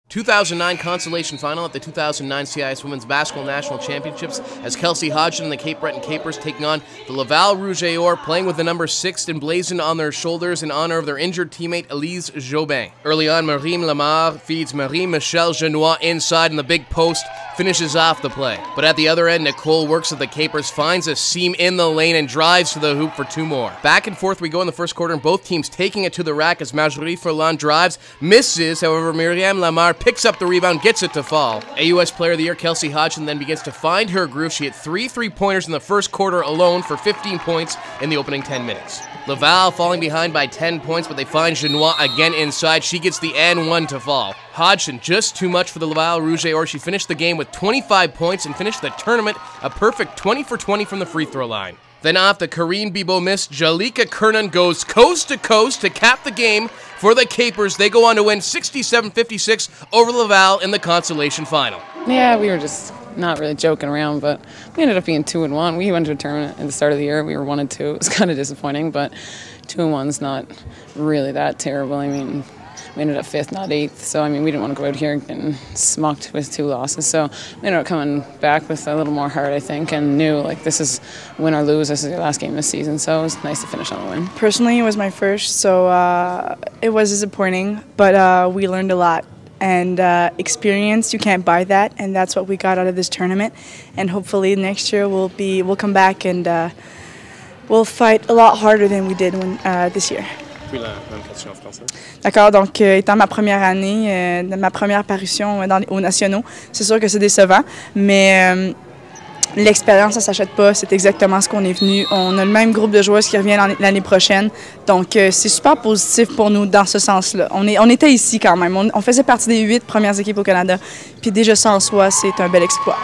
2009 consolation final at the 2009 CIS Women's Basketball National Championships as Kelsey Hodgson and the Cape Breton Capers taking on the Laval Rouge et Or, playing with the number 6 emblazoned on their shoulders in honor of their injured teammate Elise Jobin. Early on, Marie Lamar feeds Marie-Michelle Genois inside in the big post, finishes off the play. But at the other end, Nicole works at the Capers, finds a seam in the lane and drives to the hoop for 2 more. Back and forth we go in the first quarter, and both teams taking it to the rack as Marjorie Furlan drives, misses. However, Myriam Lamar picks up the rebound, gets it to fall. AUS Player of the Year Kelsey Hodgson then begins to find her groove. She hit 3 3-pointers in the first quarter alone for 15 points in the opening 10 minutes. Laval falling behind by 10 points, but they find Genois again inside. She gets the and 1 to fall. Hodgson, just too much for the Laval Rouge et Or. She finished the game with 25 points and finished the tournament a perfect 20 for 20 from the free throw line. Then off the Karine Bibeau miss, Jalika Kernan goes coast to coast to cap the game for the Capers. They go on to win 67-56 over Laval in the consolation final. Yeah, we were just not really joking around, but we ended up being 2-1. We went to a tournament at the start of the year. We were 1-2. It was kind of disappointing, but 2-1's not really that terrible. I mean, we ended up 5th, not 8th. So, I mean, we didn't want to go out here getting smucked with 2 losses. So, we ended up coming back with a little more heart, I think, and knew, like, this is win or lose. This is your last game this season. So, it was nice to finish on a win. Personally, it was my first, so it was disappointing, but we learned a lot. And experience, you can't buy that, and that's what we got out of this tournament. And hopefully next year we'll come back and we'll fight a lot harder than we did this year. Puis la même question en français. D'accord, donc étant ma première année, ma première parution aux nationaux, c'est sûr que c'est décevant, mais l'expérience, ça ne s'achète pas, c'est exactement ce qu'on est venu. On a le même groupe de joueuses qui revient l'année prochaine, donc c'est super positif pour nous dans ce sens-là. On était ici quand même, on faisait partie des 8 premières équipes au Canada, puis déjà ça en soi, c'est un bel exploit.